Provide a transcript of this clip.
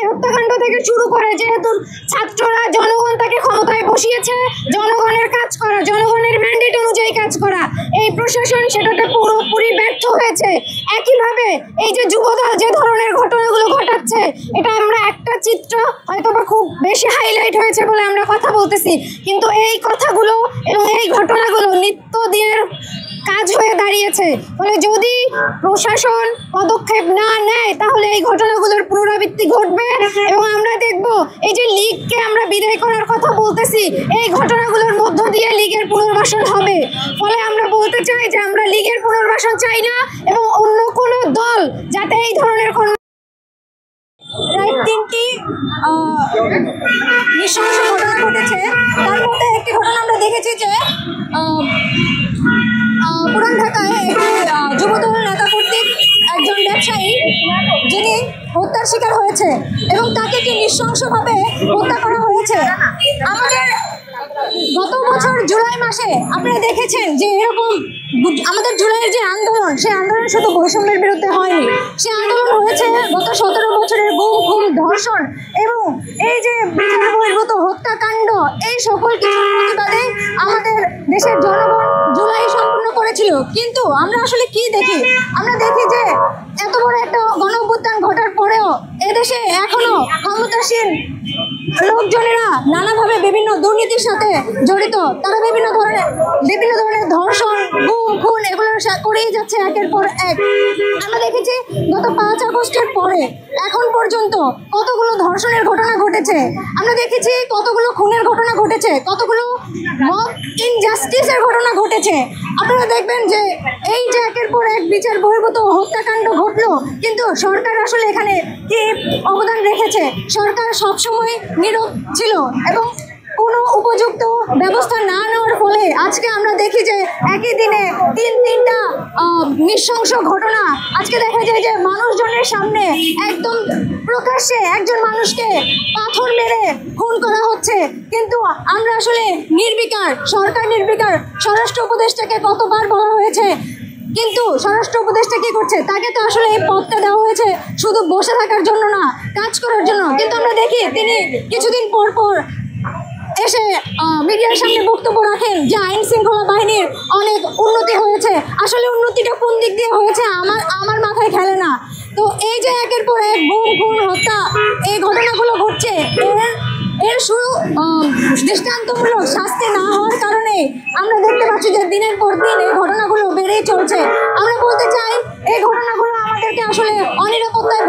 হত্যাকাণ্ড থেকে শুরু করে, যেহেতু ছাত্ররা, জনগণ তাকে ক্ষমতায় বসিয়েছে, জনগণের কাজ করা, জনগণের ম্যান্ডেট অনুযায়ী কাজ করা, এই প্রশাসন সেটাতে পুরোপুরি ব্যর্থ হয়েছে। একইভাবে এই যে যুবদল যে ধরনের ঘটনাগুলো ঘটাচ্ছে, এটা আমরা একটা চিত্র হয়তো বা খুব বেশি হাইলাইট হয়েছে বলে আমরা কথা বলতেছি, কিন্তু এই কথাগুলো এবং এই ঘটনাগুলো নিত্যদিনের কাজ হয়ে দাঁড়িয়েছে। ফলে যদি প্রশাসন পদক্ষেপ না নেয় তাহলে এই ঘটনাগুলোর পুনরাবৃত্তি ঘটবে এবং আমরা দেখব এই যে লীগকে আমরা বিদায় করার কথা বলতেছি, এই ঘটনাগুলোর মধ্য দিয়ে লীগের পুনর্বাসন হবে। ফলে আমরা বলতে চাই যে আমরা লীগের পুনর্বাসন চাই না এবং অন্য কোনো দল যাতে এই ধরনের কোনো প্রায় 3টি নৃশংস ঘটনা ঘটেছে। তার মধ্যে একটি ঘটনা আমরা দেখেছি যে পুরান ঢাকায় একটি যুবদল নেতা কর্তৃক একজন ব্যবসায়ী যিনি হত্যার শিকার হয়েছে এবং তাকে কি নৃশংসভাবে হত্যা করা হয়েছে। আমাদের গত বছর জুলাই মাসে আপনারা দেখেছেন যে এরকম আমাদের জুলাইয়ের যে আন্দোলন, সেই আন্দোলন শুধু বৈষম্যের বিরুদ্ধে হয়নি, সে আন্দোলন হয়েছে গত 17 বছরের গুম, খুন, ধর্ষণ এবং এই যে বিচার বহির্ভূত হত্যাকাণ্ড, এই সকল কিছুর প্রতিবাদে আমাদের দেশের জনগণ জুলাই সম্পূর্ণ করেছিল। কিন্তু আমরা আসলে কি দেখি? আমরা দেখি যে এত বড় একটা গণ অভ্যুত্থান ঘটার পরেও এদেশে এখনো ক্ষমতাসীন লোকজনেরা নানাভাবে বিভিন্ন দুর্নীতির সাথে জড়িত। তারা বিভিন্ন ধরনের ধর্ষণ, গুম, খুন এগুলো করেই যাচ্ছে একের পর এক। আমরা দেখেছি গত 5 আগস্টের পরে এখন পর্যন্ত কতগুলো ধর্ষণের ঘটনা ঘটেছে, আমরা দেখেছি কতগুলো খুনের ঘটনা ঘটেছে, কতগুলো মব ইনজাস্টিসের ঘটনা ঘটেছে। আপনারা দেখবেন যে এই যে একের পর এক বিচার বহির্ভূত হত্যাকাণ্ড ঘটলো, কিন্তু সরকার আসলে এখানে কি অবদান রেখেছে? সরকার সবসময় নীরব ছিল এবং কোনো উপযুক্ত ব্যবস্থা না নেওয়ার ফলে আজকে আমরা দেখি যে একই দিনে 3টা নৃশংস ঘটনা। আজকে দেখা যায় যে মানুষজনের সামনে একদম প্রকাশ্যে একজন মানুষকে পাথর মেরে খুন করা হচ্ছে, কিন্তু আমরা আসলে নির্বিকার, সরকার নির্বিকার। স্বরাষ্ট্র উপদেষ্টাকে কতবার বলা হয়েছে, কিন্তু স্বরাষ্ট্র উপদেষ্টা কি করছে? তাকে তো আসলে এই পদটা দেওয়া হয়েছে শুধু বসে থাকার জন্য না, কাজ করার জন্য। কিন্তু আমরা দেখি তিনি কিছুদিন পর পর এসে মিডিয়ার সামনে বক্তব্য রাখেন যে আইন শৃঙ্খলা বাহিনীর অনেক উন্নতি হয়েছে। আসলে উন্নতিটা কোন দিক দিয়ে হয়েছে আমার মাথায় খেলে না। তো এই যে একের পর এক গুম, খুন, হত্যা এই ঘটনাগুলো ঘটছে, এর শুরু দৃষ্টান্তমূলক শাস্তি না হওয়ার কারণে আমরা দেখতে পাচ্ছি যে দিনের পর দিন এই ঘটনাগুলো বেড়েই চলছে। আমরা বলতে চাই এই ঘটনাগুলো আমাদেরকে আসলে অনিরাপত্তায়